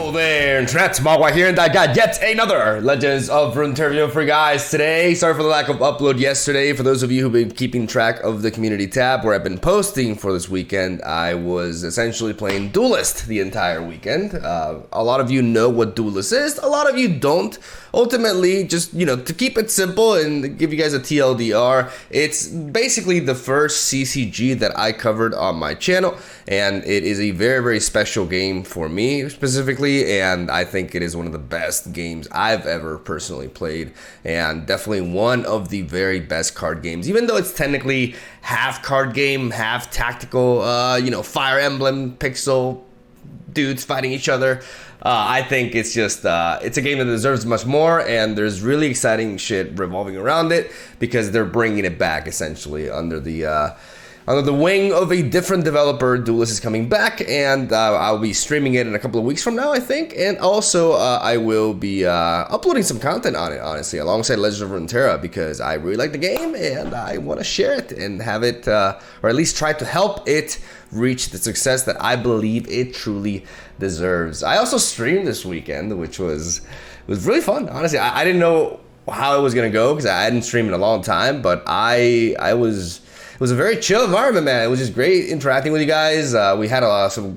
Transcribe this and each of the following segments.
Hello there, Internet. MegaMogwai here, and I got yet another Legends of Runeterra video for you guys today. Sorry for the lack of upload yesterday. For those of you who've been keeping track of the community tab where I've been posting for this weekend, I was essentially playing Duelist the entire weekend. A lot of you know what Duelist is, a lot of you don't. Ultimately, just, to keep it simple and give you guys a TLDR, it's basically the first CCG that I covered on my channel, and it is a very, very special game for me specifically, and I think it is one of the best games I've ever personally played, and definitely one of the very best card games, even though it's technically half card game, half tactical, Fire Emblem, pixel dudes fighting each other. I think it's just, it's a game that deserves much more, and there's really exciting shit revolving around it because they're bringing it back essentially under the wing of a different developer. Duelist is coming back, and I'll be streaming it in a couple of weeks from now, I think, and also I will be uploading some content on it, honestly, alongside Legends of Runeterra, because I really like the game and I want to share it and have it, or at least try to help it reach the success that I believe it truly deserves. I also streamed this weekend, which was really fun. Honestly, I didn't know how it was gonna go because I hadn't streamed in a long time, but it was a very chill environment, man. It was just great interacting with you guys. We had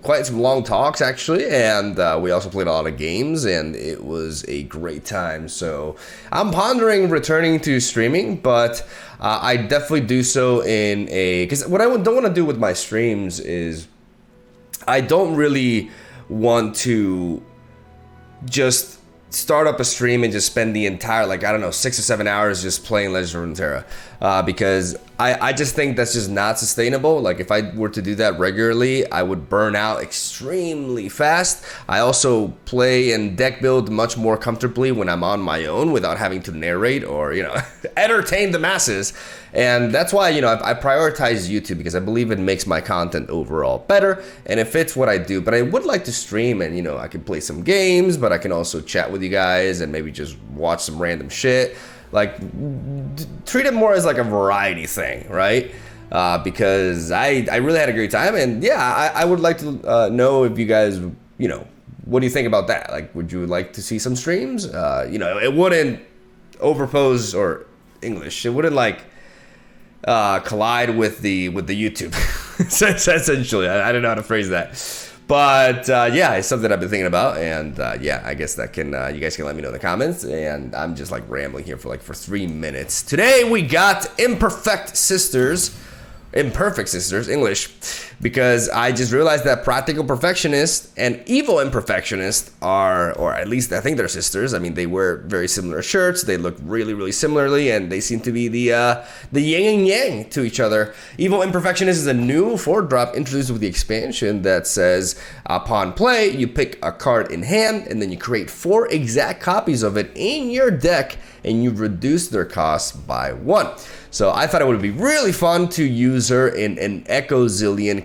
quite some long talks actually, and we also played a lot of games, and it was a great time. So I'm pondering returning to streaming, but I definitely do so because what I don't want to do with my streams is I don't really want to just start up a stream and just spend the entire 6 or 7 hours just playing Legends of Runeterra, because I just think that's just not sustainable. Like, if I were to do that regularly, I would burn out extremely fast. I also play and deck build much more comfortably when I'm on my own without having to narrate or entertain the masses. And that's why I prioritize YouTube, because I believe it makes my content overall better and it fits what I do. But I would like to stream, and I can play some games, but I can also chat with you guys and maybe just watch some random shit. Like, treat it more as like a variety thing, right? Because I really had a great time, and yeah, I would like to know if you guys, what do you think about that? Like, would you like to see some streams? It wouldn't overpose or English. It wouldn't collide with the YouTube. Essentially, I don't know how to phrase that. But yeah, it's something I've been thinking about, and yeah, I guess that can you guys can let me know in the comments. And I'm just rambling here for 3 minutes. Today we got Imperfect Sisters, English, because I just realized that Practical Perfectionist and Evil Imperfectionist are, or at least I think they're sisters. I mean, they wear very similar shirts, they look really, really similarly, and they seem to be the yin and yang to each other. Evil Imperfectionist is a new 4-drop introduced with the expansion that says, upon play, you pick a card in hand, and then you create 4 exact copies of it in your deck, and you reduce their cost by 1. So I thought it would be really fun to use her in an EKKO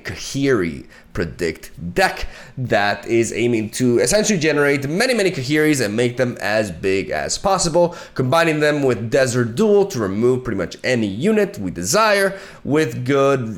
Khahiri predict deck that is aiming to essentially generate many Khahiris and make them as big as possible, combining them with Desert Duel to remove pretty much any unit we desire, with good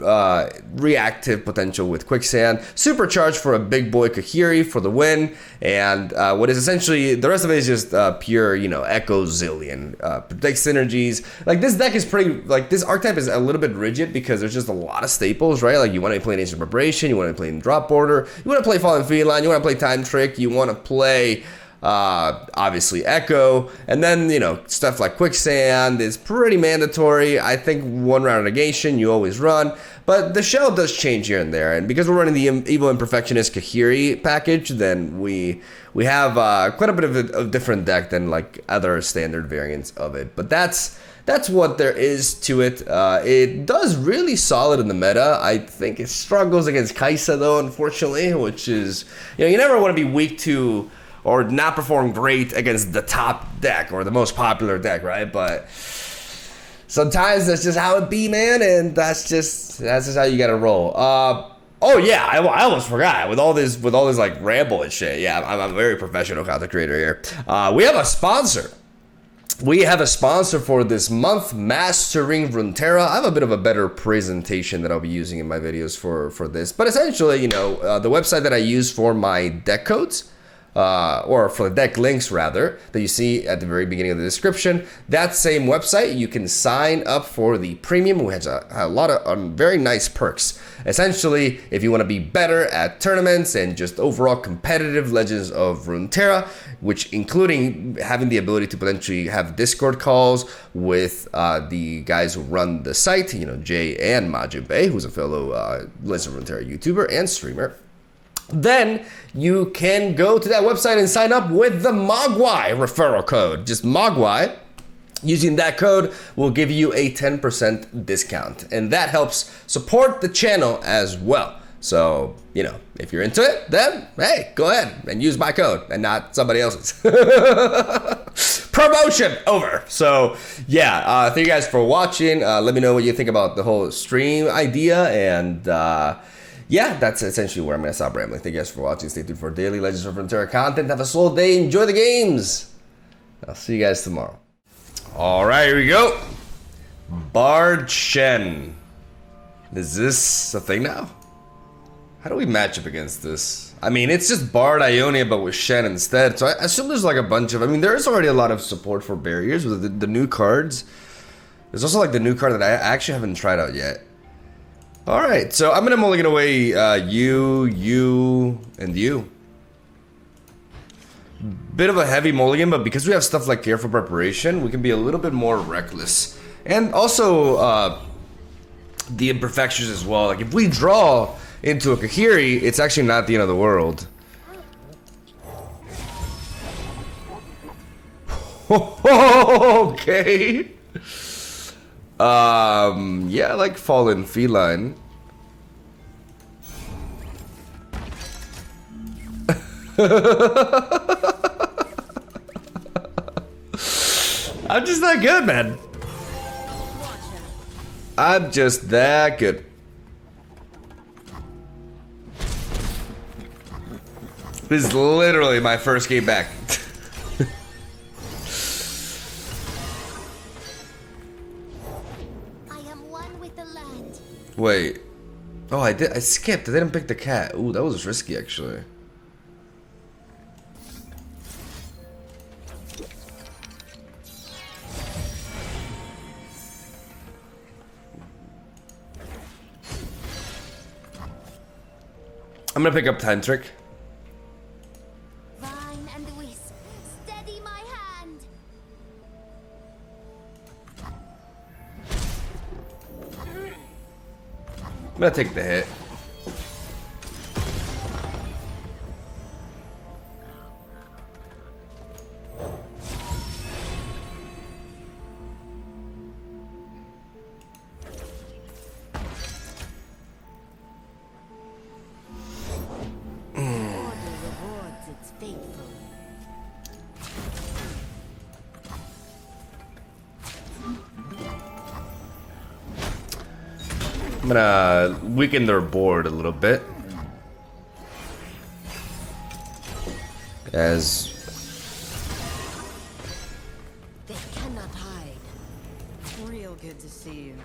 reactive potential with Quicksand, supercharged for a big boy Khahiri for the win, and what is essentially, the rest of it is just pure, EKKO predict synergies. Like, this deck is pretty, this archetype is a little bit rigid because there's just a lot of staples, right? Like, you want to play Ancient Preparation, you want to play Drop Order, you want to play Fallen Feline, you want to play Time Trick, you want to play obviously EKKO, and then stuff like Quicksand is pretty mandatory. I think 1 round negation you always run, but the shell does change here and there, and because we're running the Evil Imperfectionist Khahiri package, then we have quite a bit of a different deck than other standard variants of it. But that's what there is to it. It does really solid in the meta. I think it struggles against Kaisa though, unfortunately, which is, you never want to be weak to or not perform great against the top deck or the most popular deck, right? But sometimes that's just how it be, man, and that's just how you gotta roll. Oh yeah, I almost forgot with all this ramble and shit. Yeah, I'm a very professional content creator here. We have a sponsor. We have a sponsor for this month, Mastering Runeterra. I have a bit of a better presentation that I'll be using in my videos for this. But essentially, the website that I use for my deck codes, or for the deck links rather, that you see at the very beginning of the description. That same website, you can sign up for the premium, which has a lot of very nice perks. Essentially, if you want to be better at tournaments and just overall competitive Legends of Runeterra, which including having the ability to potentially have Discord calls with the guys who run the site, you know, Jay and Majube, who's a fellow Legends of Runeterra YouTuber and streamer, then you can go to that website and sign up with the Mogwai referral code. Just Mogwai. Using that code will give you a 10% discount, and that helps support the channel as well. So, you know, if you're into it, then hey, go ahead and use my code and not somebody else's. Promotion over. So yeah, thank you guys for watching. Let me know what you think about the whole stream idea, and yeah, that's essentially where I'm going to stop rambling. Thank you guys for watching. Stay tuned for daily Legends of Runeterra content. Have a soul day. Enjoy the games. I'll see you guys tomorrow. All right, here we go. Bard Shen. Is this a thing now? How do we match up against this? I mean, it's just Bard Ionia, but with Shen instead. So I assume there's like a bunch of... I mean, there is already a lot of support for barriers with the new cards. There's also like the new card that I actually haven't tried out yet. All right, so I'm going to mulligan away you, and you. Bit of a heavy mulligan, but because we have stuff like Careful Preparation, we can be a little bit more reckless. And also, the Imperfectionist as well. Like, if we draw into a Khahiri, it's actually not the end of the world. Okay. Yeah, I like Fallen Feline. I'm just that good, man. I'm just that good. This is literally my first game back. I am one with the land. Wait. Oh, I skipped. I didn't pick the cat. Ooh, that was risky, actually. I'm gonna pick up Time Trick. Vine and wisp, steady my hand. I'm gonna take the hit. I'm gonna weaken their board a little bit. As they cannot hide. Real good to see you.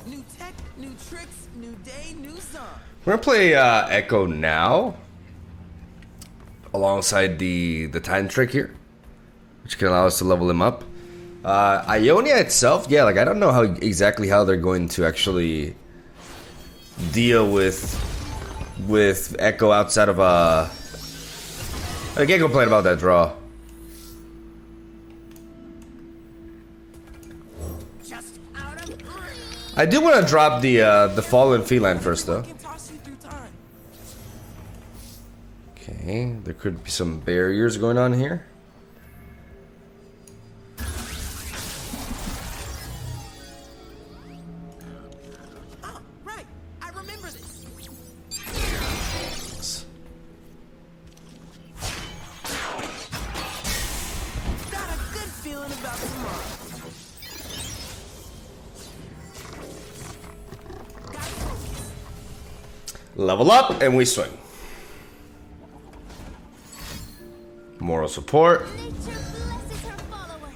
New tech, new tricks, new day, new song. we're gonna play EKKO now, alongside the Time Trick here, which can allow us to level him up. Ionia itself, yeah, like I don't know exactly how they're going to actually deal with EKKO outside of I can't complain about that draw. Just out of breath. I do want to drop the Fallen Feline first, though. Okay, there could be some barriers going on here. Level up and we swing. Moral support,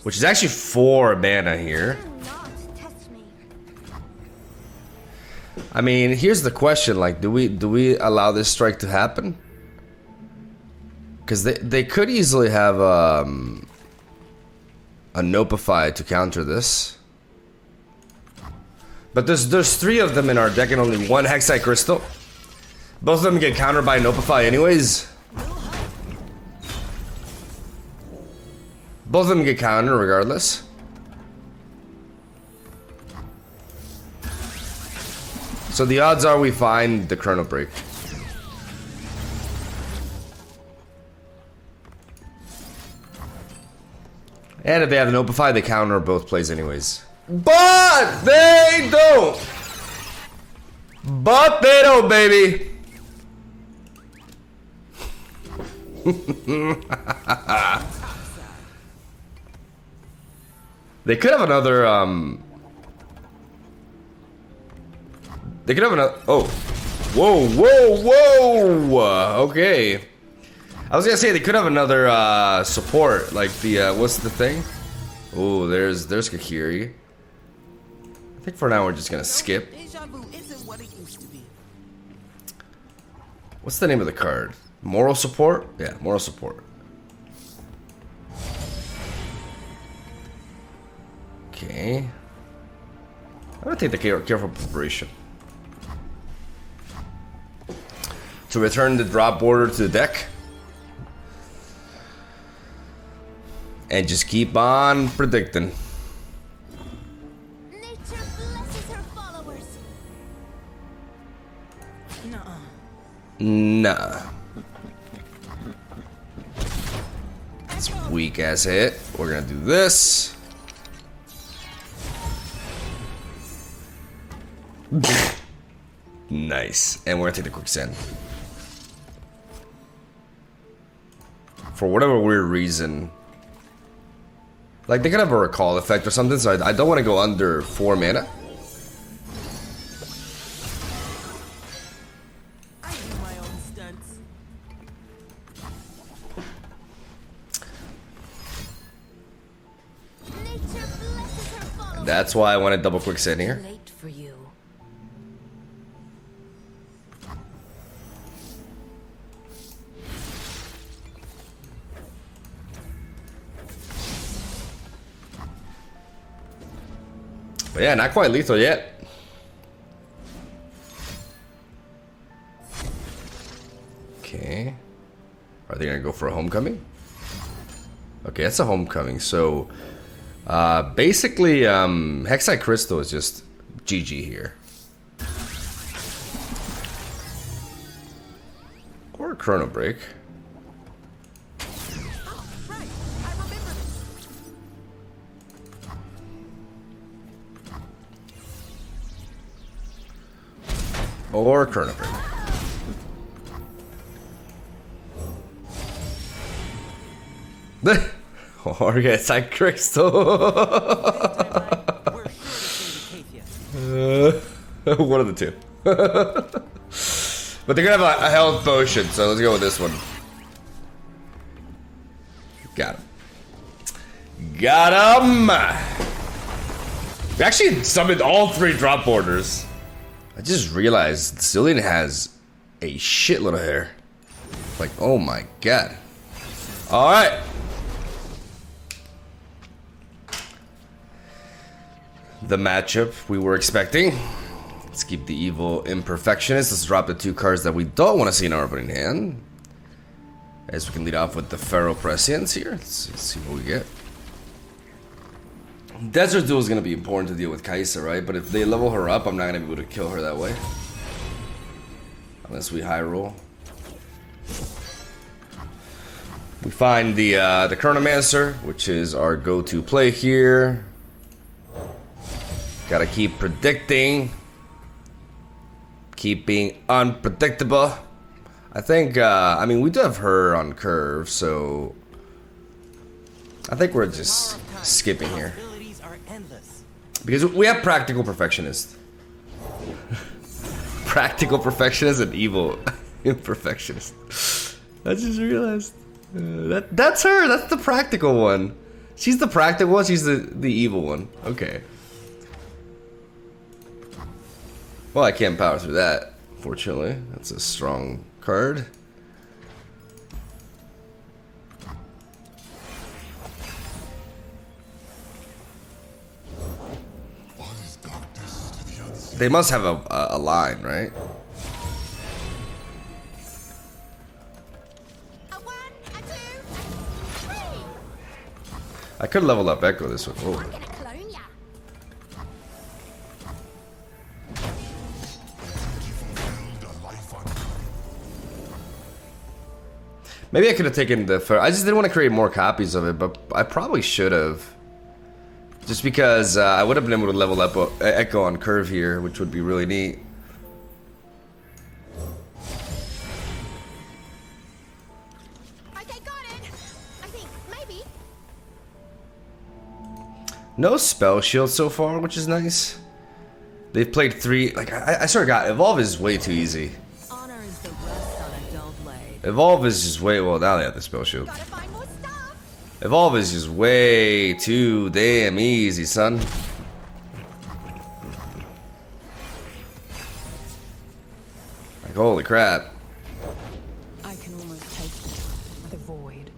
which is actually 4 mana here. I mean, here's the question, like, do we allow this strike to happen? Because they could easily have a Notify to counter this. But there's 3 of them in our deck and only 1 Hexite Crystal. Both of them get countered by Notify anyways. Both of them get countered regardless. So the odds are we find the Chrono Break. And if they have an Notify, they counter both plays anyways. But they don't! But they don't, baby! They could have another, They could have another. Oh. Whoa, whoa, whoa! Okay. I was gonna say they could have another support, like the what's the thing? Oh, there's Khahiri. I think for now we're just gonna skip. What's the name of the card? Moral support? Yeah, moral support. Okay. I'm gonna take the careful preparation. To return the drop border to the deck. And just keep on predicting. Nature blesses her followers. Nah. It's a weak ass hit. We're gonna do this. Nice. And we're gonna take the quicksand. For whatever weird reason. Like, they could have a recall effect or something, so I don't want to go under 4 mana. I do my own stunts. Nature blesses her followers. That's why I wanted double quicksand here. Late for you. But yeah, not quite lethal yet. Okay. Are they gonna go for a homecoming? Okay, that's a homecoming. So, basically, Hexite Crystal is just GG here. Or a Chrono Break. Right, I remember this. Or Chrono Break. Or Hexite Crystal. One of the two. But they're gonna have a health potion, so let's go with this one. Got him. Got him! We actually summoned all 3 drop borders. I just realized Zillion has a shitload of hair. Like, oh my god. Alright. The matchup we were expecting. Let's keep the evil Imperfectionist. Let's drop the 2 cards that we don't want to see in our opening hand. As we can lead off with the Pharaoh Prescience here. Let's see what we get. Desert Duel is going to be important to deal with Kaisa, right? But if they level her up, I'm not going to be able to kill her that way. Unless we high roll. We find the Chronomancer, which is our go-to play here. Gotta keep predicting. Keep being unpredictable. I think, I mean, we do have her on curve, so I think we're just skipping here. Because we have Practical Perfectionist. Practical Perfectionist and Evil Imperfectionist. I just realized. That's her. That's the practical one. She's the practical one. She's the evil one. Okay. Well, I can't power through that, fortunately. That's a strong card. They must have a line, right? A 1, a 2, 3. I could level up EKKO this one. Oh. I'm gonna clone ya. Maybe I could have taken the I just didn't want to create more copies of it, but I probably should have. Just because I would have been able to level up EKKO on curve here, which would be really neat. Okay, got it. I think maybe. No spell shield so far, which is nice. They've played 3. Like I sort of got Evolve is way too easy. Honor is the rust on a dull blade. Evolve is just way well. Now they have the spell shield. Gotta find more stuff. Evolve is just way too damn easy, son. Like holy crap. I can almost taste it. The void.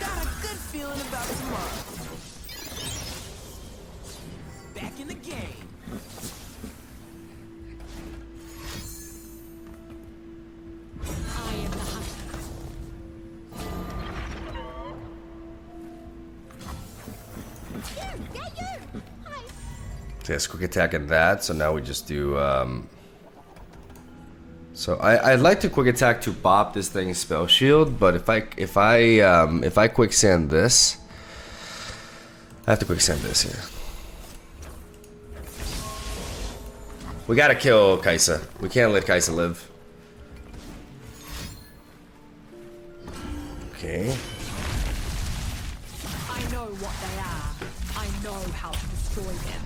Got a good feeling about tomorrow. Back in the game. I am the hunter. You, yeah, you. Hi. So yes, quick attack and that. So now we just do. So I'd like to quick attack to bop this thing's spell shield, but if I quicksand this, I have to quicksand this here. We gotta kill Kaisa. We can't let Kaisa live. Okay. I know what they are. I know how to destroy them.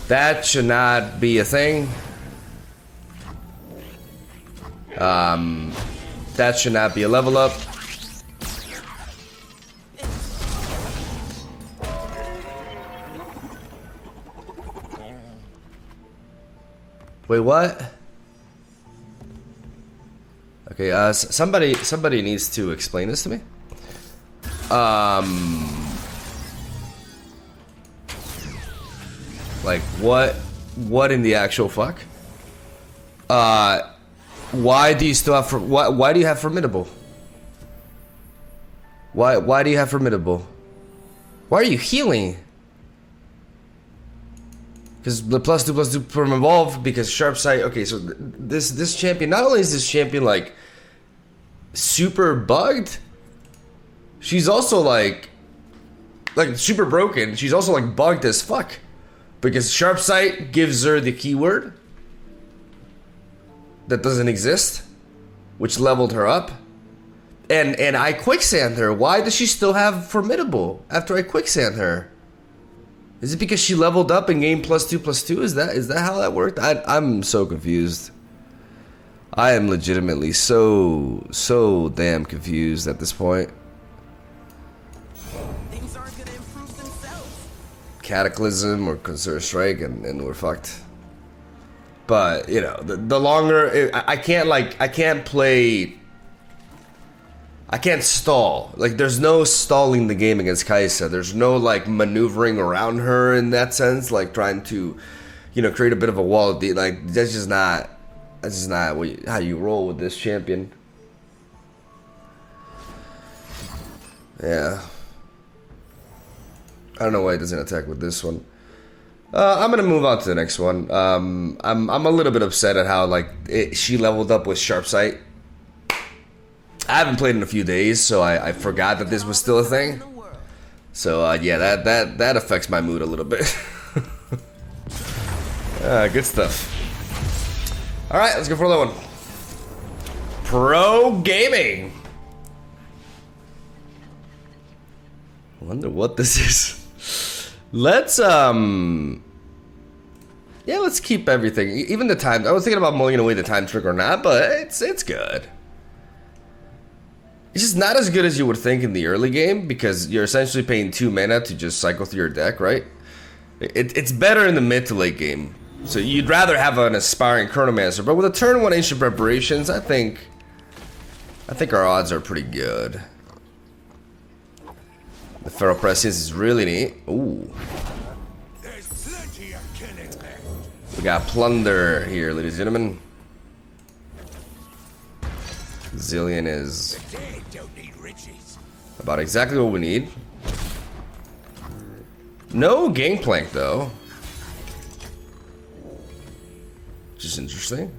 That should not be a thing. That should not be a level up. Wait, what? Okay, somebody needs to explain this to me. Like what in the actual fuck? Why do you still have why do you have formidable? Why do you have formidable? Why are you healing? Because the +2/+2 from evolve because sharp sight. Okay, so this champion, not only is this champion like super bugged, she's also like super broken. She's also like bugged as fuck because sharp sight gives her the keyword that doesn't exist, which leveled her up. And I quicksand her. Why does she still have formidable after I quicksand her? Is it because she leveled up and gained +2/+2? Is that how that worked? I'm so confused. I am legitimately so damn confused at this point. Things aren't gonna improve themselves. Cataclysm or Conserve Strike and we're fucked. But you know, the longer I can't stall. Like there's no stalling the game against Kaisa. There's no like maneuvering around her in that sense, like trying to, you know, create a bit of a wall. Like that's just not how you roll with this champion. Yeah. I don't know why it doesn't attack with this one. I'm gonna move on to the next one. I'm a little bit upset at how like she leveled up with sharp sight. I haven't played in a few days, so I forgot that this was still a thing. So yeah, that affects my mood a little bit. Good stuff. All right, let's go for another one. Pro gaming. I wonder what this is. Let's yeah, let's keep everything. Even the time. I was thinking about mulling away the time trick or not, but it's good. It's just not as good as you would think in the early game because you're essentially paying 2 mana to just cycle through your deck, right? It's better in the mid to late game. So you'd rather have an aspiring Chronomancer, but with a turn 1 Ancient Preparations, I think our odds are pretty good. The Feral Prescience is really neat. Ooh. There's plenty of killing there. We got Plunder here, ladies and gentlemen. Zillion is The dead don't need riches. about exactly what we need. No Gangplank though. Which is interesting.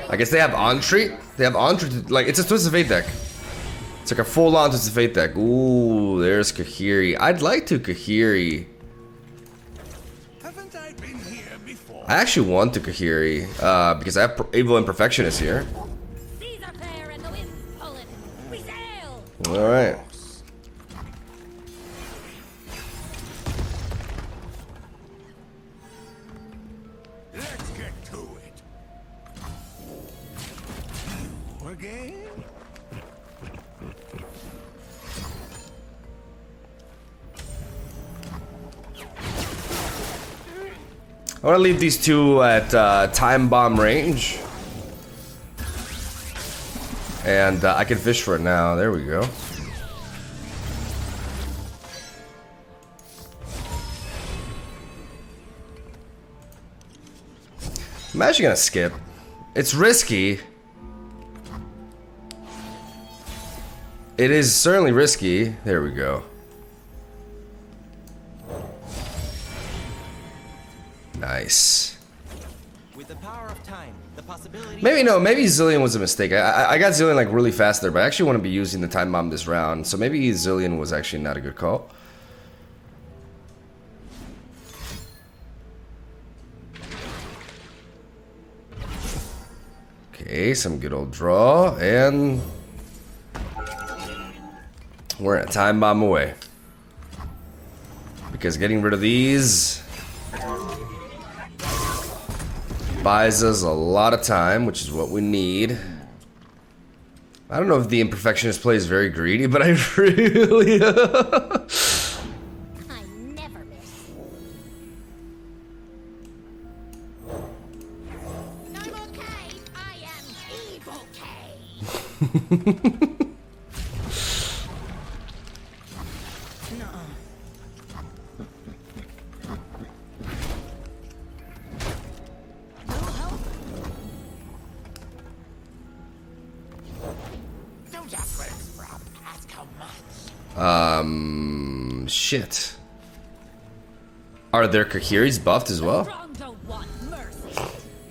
I guess they have Entreat. They have Entreat. Like, it's a Twisted Fate deck. It's like a full-on Twisted Fate deck. Ooh, there's Khahiri. I'd like to Khahiri. Haven't I been here before? I actually want to Khahiri because I have Evil Imperfectionist here. Seas are fair and the wind's pulling. We sail! All right. Let's get to it. You again? I want to leave these two at time bomb range. And I can fish for it now. There we go. I'm actually gonna skip. It's risky. It is certainly risky. There we go. Nice. With the power of time, the possibility. Maybe Zillion was a mistake. I got Zillion like really fast there, but I actually want to be using the time bomb this round. So maybe Zillion was actually not a good call. Okay, some good old draw, and we're a time bomb away. Because getting rid of these buys us a lot of time, which is what we need. I don't know if the Imperfectionist play is very greedy, but I really... I never miss. I'm okay. I am evil K. Don't ask where it's from. Ask how much. Shit. Are their Kahiris buffed as well? Strong don't want mercy.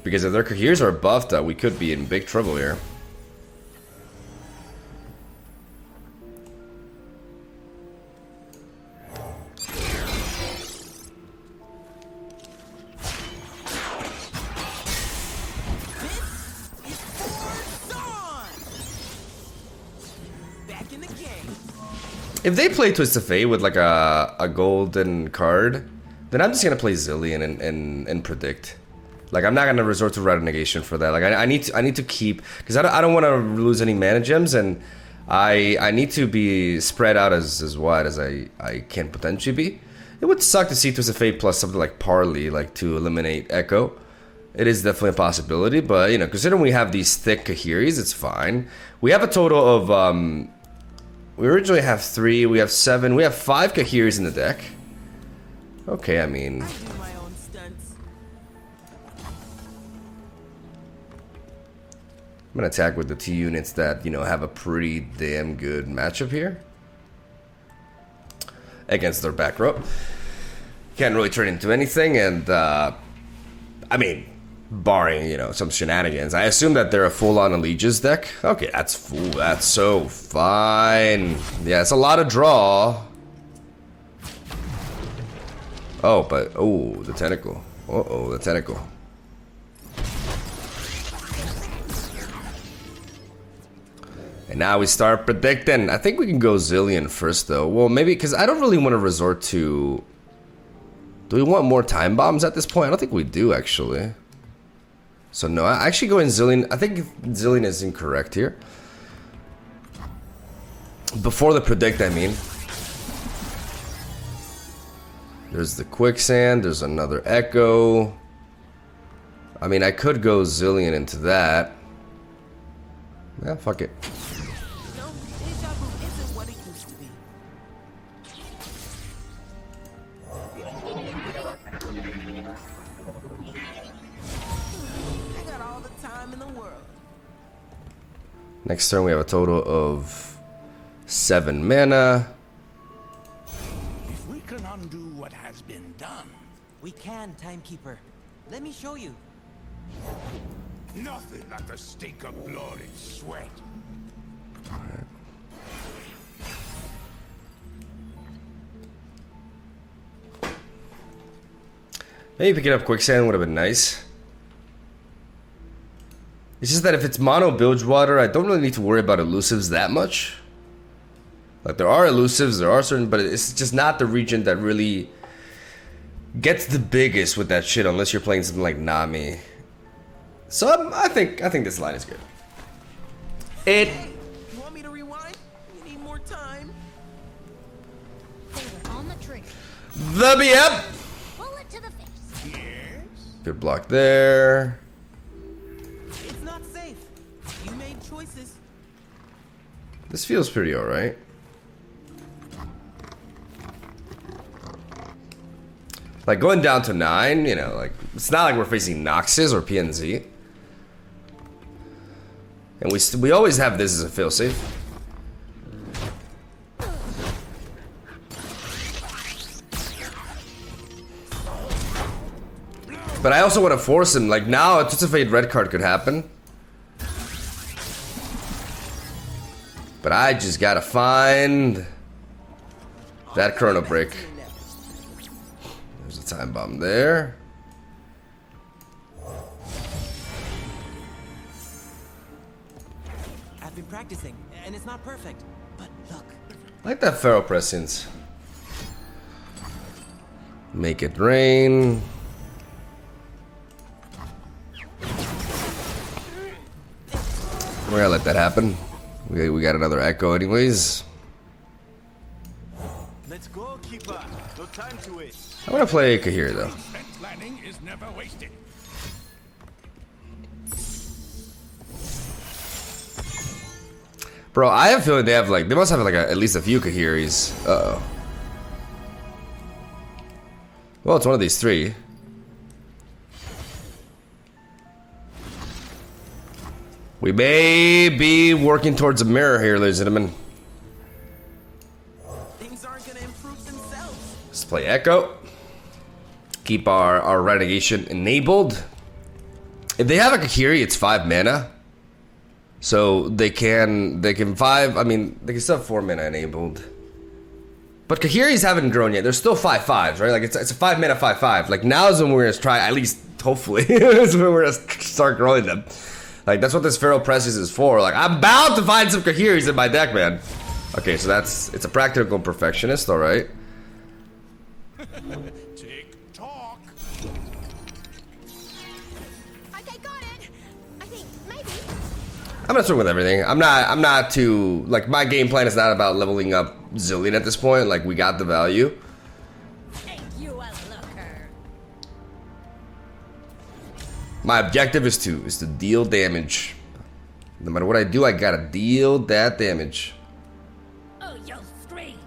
Because if their Kahiris are buffed, we could be in big trouble here. Back in the game. If they play Twist of Fate with like a golden card, then I'm just gonna play Zillion and predict. Like, I'm not gonna resort to Renegation for that. Like, I need to keep, because I don't want to lose any mana gems, and I need to be spread out as wide as I can potentially be. It would suck to see Twist of Fate plus something like Parley, like to eliminate EKKO. It is definitely a possibility, but you know, considering we have these thick Kahiris, it's fine. We have a total of we originally have 3, we have 7, we have 5 Kahiris in the deck. Okay, I mean, I do my own stunts. I'm gonna attack with the 2 units that, you know, have a pretty damn good matchup here against their back row. Can't really turn into anything, and I mean, barring, you know, some shenanigans, I assume that they're a full-on Allegiance deck. Okay, that's so fine. Yeah, it's a lot of draw. Oh, but the tentacle. Uh-oh, the tentacle. And now we start predicting. I think we can go Zillion first, though. Well, maybe, because I don't really want to resort to... Do we want more time bombs at this point? I don't think we do, actually. So, no, I actually go in Zillion. I think Zillion is incorrect here. Before the predict, I mean. There's the quicksand. There's another EKKO. I mean, I could go zillion into that. Yeah, fuck it. No, deja vu isn't what it used to be. I got all the time in the world. Next turn, we have a total of 7 mana. If we can undo what has been done, We can, Timekeeper. Let me show you. nothing like the stink of blood and sweat. Maybe picking up quicksand would have been nice. It's just that if it's mono Bilgewater, I don't really need to worry about elusives that much. Like, there are elusives, there are certain, but it's just not the region that really gets the biggest with that shit unless you're playing something like Nami. So I think this line is good. Hey, you want me to rewind? We need more time. Finger on the trigger. The BM! Bullet to the face. Yes? Good block there. It's not safe. You made choices. This feels pretty alright. Like, going down to 9, you know, like, it's not like we're facing Noxus or PNZ. And we always have this as a failsafe. But I also want to force him. Like, now a Tutsafade red card could happen. But I just gotta find that Chrono Break. There's a time bomb there. I've been practicing, and it's not perfect. But look, I like that Pharaoh Prescience. Make it rain. We're gonna let that happen. We got another EKKO anyways. Let's go, Keeper. No time to waste. I wanna play Khahiri though. Spent planning is never wasted. Bro, I have a feeling they must have like at least a few Kahiris. Uh-oh. Well, it's one of these 3. We may be working towards a mirror here, ladies and gentlemen. Things aren't gonna improve themselves. Let's play EKKO. Keep our renegation enabled. If they have a Khahiri, it's 5 mana. So they can 5, I mean, they can still have 4 mana enabled. But Kahiris haven't grown yet. There's still 5/5s, right? Like, it's a 5 mana 5/5. Like, now's when we're gonna try, at least hopefully, is when we're gonna start growing them. Like, that's what this Pharaoh Prescience is for. Like, I'm bound to find some Kahiris in my deck, man. Okay, so it's a practical perfectionist, alright. Tick tock. Okay, got it. I think maybe. I'm gonna start with everything. I'm not too, like, my game plan is not about leveling up zillion at this point. Like, we got the value. Ain't you a looker? My objective is to deal damage. No matter what I do, I gotta deal that damage. Oh, you'll scream.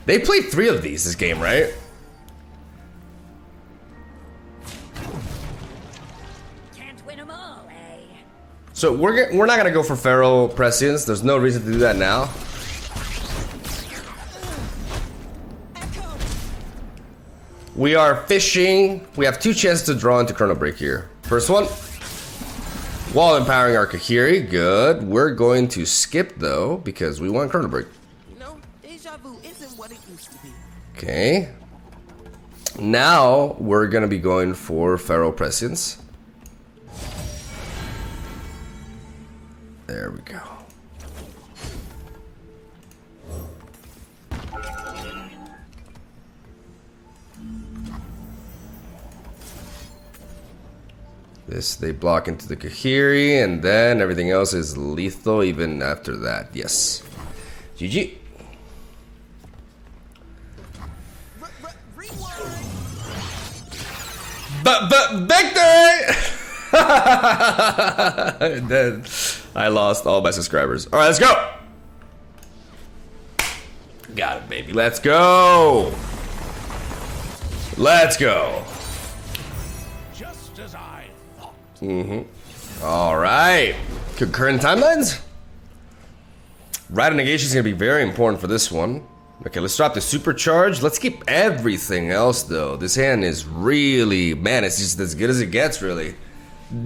They played 3 of these this game, right? Can't win 'em all, eh? So we're not gonna go for Pharaoh Prescience. There's no reason to do that now. EKKO. We are fishing. We have 2 chances to draw into Chrono Break here. First one, while empowering our Khahiri. Good. We're going to skip though because we want Chrono Break. You know, deja vu isn't what it used to be. Okay. Now we're gonna be going for Pharaoh Prescience. There we go. This, they block into the Khahiri, and then everything else is lethal even after that. Yes. GG. But victory! And then I lost all my subscribers. All right, let's go. Got it, baby. Let's go. Let's go. Just as I thought. All right. Concurrent timelines? Rite of Negation is going to be very important for this one. Okay, let's drop the supercharge. Let's keep everything else, though. This hand is really... Man, it's just as good as it gets, really.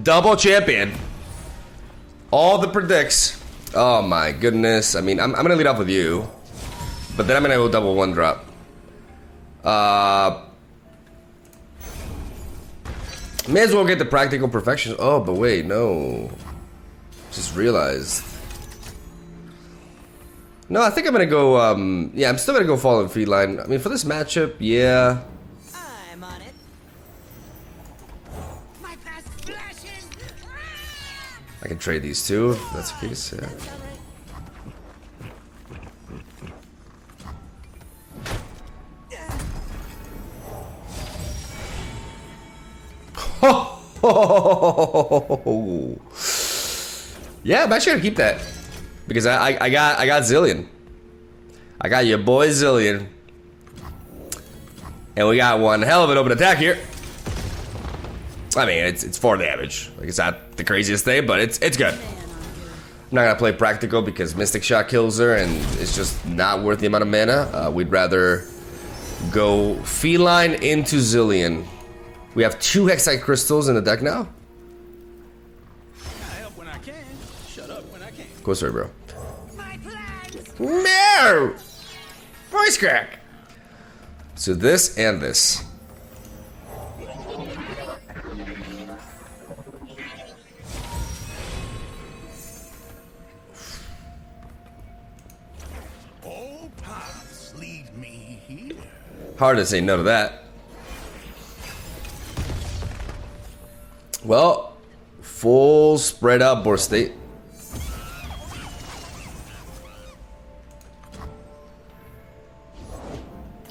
Double champion. All the predicts. Oh, my goodness. I mean, I'm going to lead off with you. But then I'm going to go double one drop. May as well get the practical perfection. Oh, but wait, no. Just realized. No, I think I'm gonna go, yeah, I'm still gonna go Fallen Feline. I mean, for this matchup, yeah. I'm on it. My past flashes. I can trade these two, if that's the case, yeah. Yeah, I'm actually gonna keep that. Because I got Zillion. I got your boy Zillion. And we got one hell of an open attack here. I mean, it's 4 damage. Like, it's not the craziest thing, but it's good. I'm not gonna play practical because Mystic Shot kills her and it's just not worth the amount of mana. We'd rather go Feline into Zillion. We have 2 Hexite Crystals in the deck now. I help when I can. Shut up when I can. Go sorry, bro. My plans. No! Voice crack! So this and this. All paths lead me here. Hard to say no to that. Well, full spread out board state.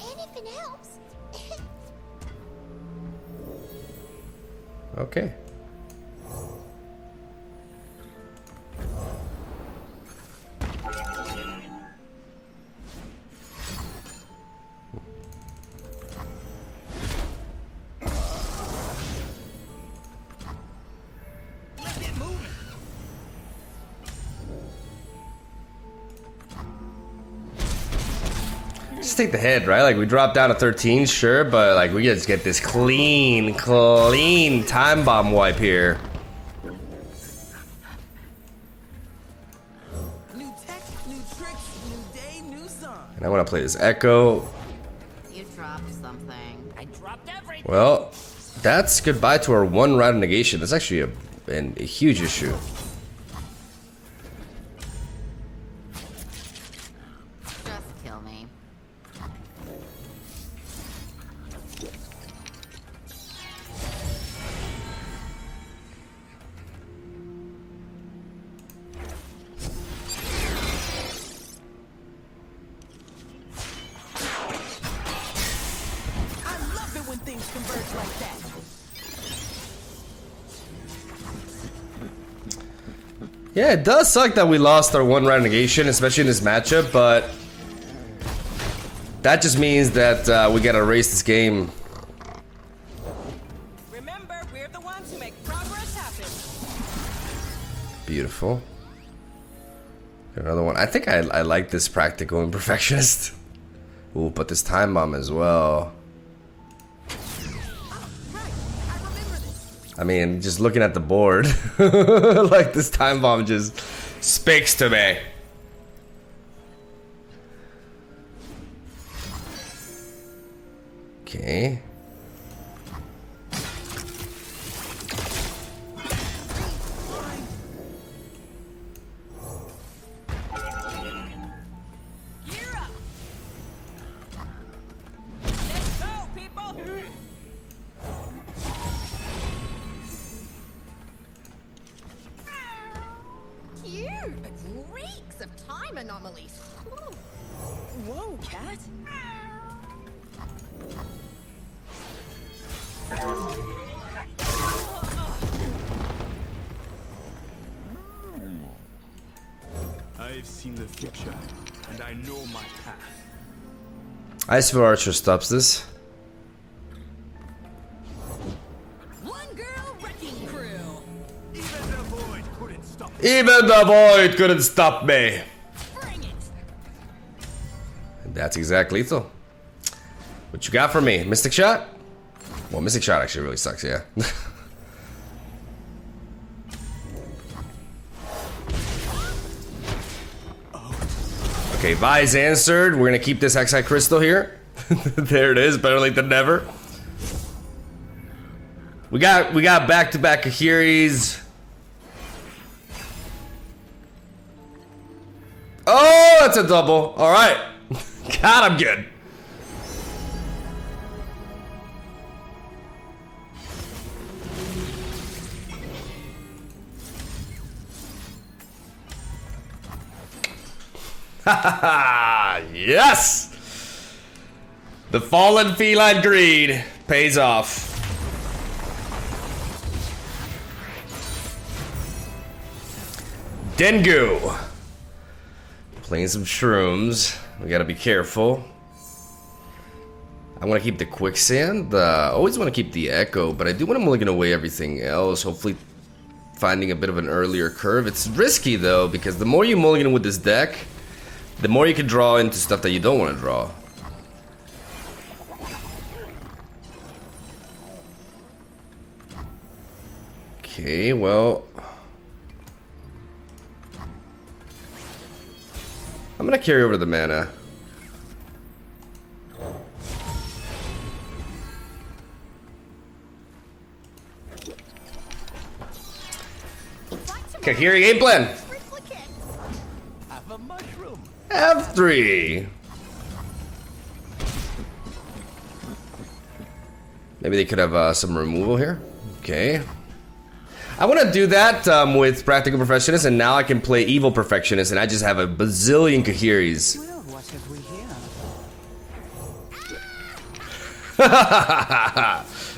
Anything helps. Okay. Let's get moving. Just take the head, right? Like, we drop down to 13, sure, but like we just get this clean time bomb wipe here. New tech, new tricks, new day, new song. And I want to play this EKKO. You dropped something. I dropped everything. Well, that's goodbye to our 1 Rite of Negation. That's actually a huge issue. Just kill me. I love it when things converge like that. Yeah, it does suck that we lost our 1 Rite of Negation, especially in this matchup, but that just means that we gotta race this game. Remember, we're the ones who make progress happen. Beautiful. Another one. I think I like this practical Imperfectionist. Ooh, but this time bomb as well. I mean, just looking at the board, like this time bomb just speaks to me. Okay. Gear up. Let's go, people. of time anomalies. Whoa, cat. I've seen the future, and I know my path. Ice Archer stops this. One girl wrecking crew. Even the void couldn't stop. Even the void couldn't stop me. Bring it. That's exactly lethal. What you got for me? Mystic Shot? Well, Mystic Shot actually really sucks, yeah. Okay, Vi's answered. We're gonna keep this Xi Crystal here. There it is, better late than never. We got back-to-back Kahiris. Oh, that's a double. All right. God, I'm good. Yes! The fallen feline greed pays off. Dengu. Playing some shrooms. We gotta be careful. I want to keep the quicksand. Always want to keep the echo, but I do want to mulligan away everything else. Hopefully finding a bit of an earlier curve. It's risky though, because the more you mulligan with this deck, the more you can draw into stuff that you don't want to draw. Okay, well, I'm gonna carry over the mana. Khahiri game plan. Have a mushroom. F3. Maybe they could have some removal here. Okay. I want to do that with Practical Perfectionist, and now I can play Evil Perfectionist, and I just have a bazillion Kahiris. Well, what have we here?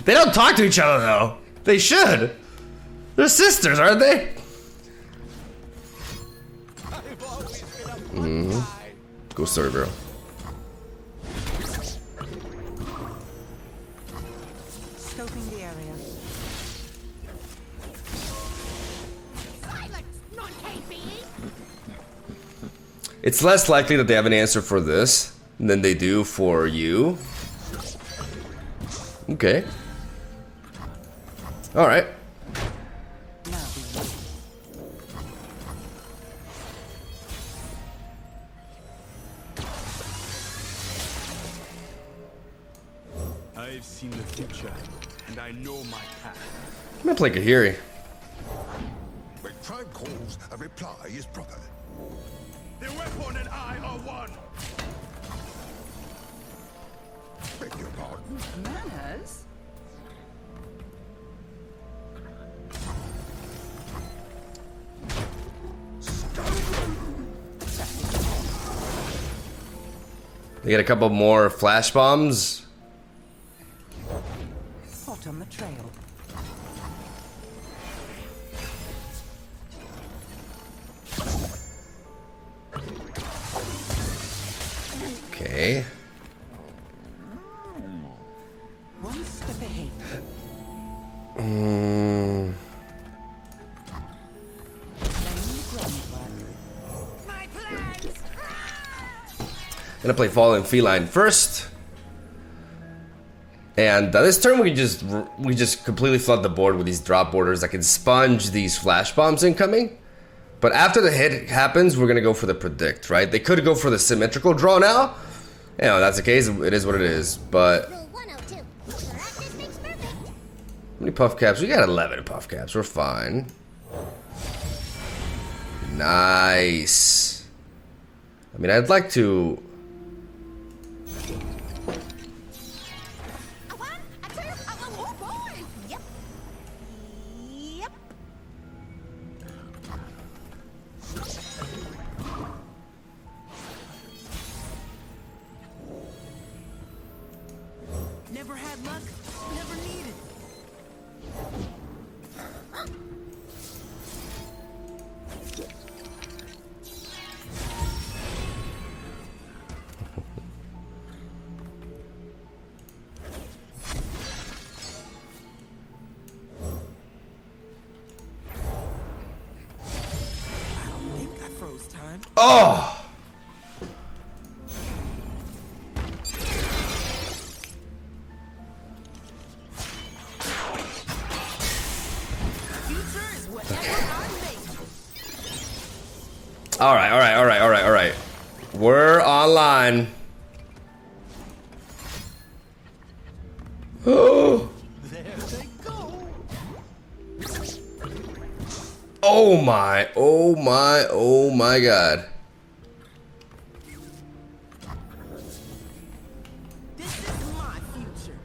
They don't talk to each other, though. They should. They're sisters, aren't they? Go server. Scoping the area. Silence, not KB. It's less likely that they have an answer for this than they do for you. Okay. Alright. Now be ready. I've seen the future, and I know my path. I'm gonna play Khahiri. When time calls, a reply is proper. The weapon and I are one. Beg your pardon. Manners? They get a couple more flash bombs. Hot on the trail. Okay. One step ahead. My plans. Gonna play Fallen Feline first. And this turn we just completely flood the board with these drop borders that can sponge these flash bombs incoming. But after the hit happens, we're gonna go for the predict, right? They could go for the symmetrical draw now. You know, that's the case, it is what it is. But Rule 102. Practice makes perfect. how many puff caps? We got 11 puff caps, we're fine. Nice. I mean, I'd like to. A one, a two, oh boy. Yep. Yep. Never had luck, never needed. I think I froze time. Oh! Future is whatever I make. All right. We're online. Oh! There they go. Oh my God. This is my future.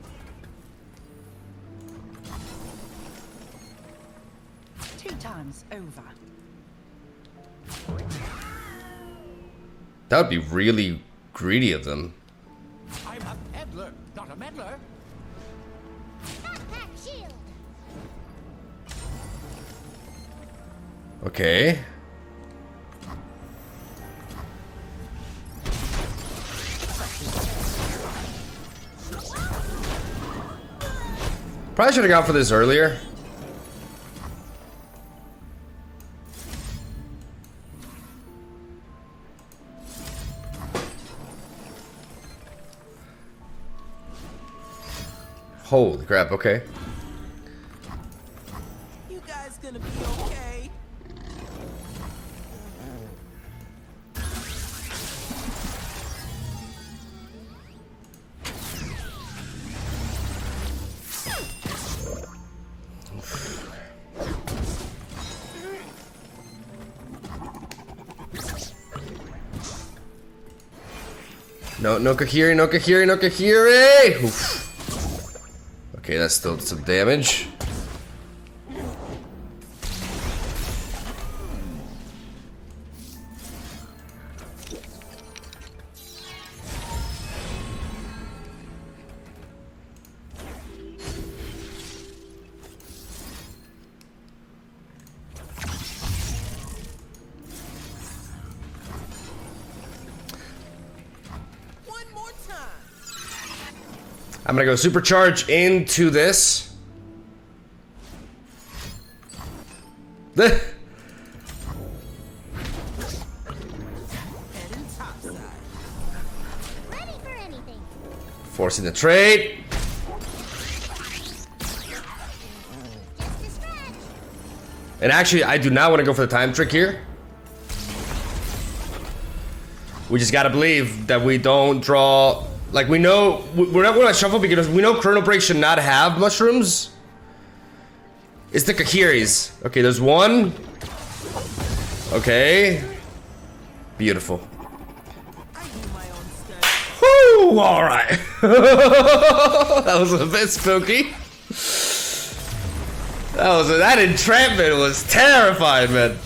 2 times over. That would be really greedy of them. I'm a peddler, not a meddler. Backpack shield. Okay. Probably should have gone for this earlier. Holy crap, okay. You guys gonna be okay? No Khahiri. Oof. Okay, that's still some damage. One more time. I'm gonna go supercharge into this. Heading topside. Ready for anything. Forcing the trade. Just a stretch. And actually, I do not want to go for the time trick here. We just gotta believe that we don't draw. Like, we know we're not gonna shuffle because we know Chrono Break should not have mushrooms. It's the Kahiris. Okay, there's one. Okay. Beautiful. I do my own stuff. Whoo! Alright. That was a bit spooky. That entrapment was terrifying, man.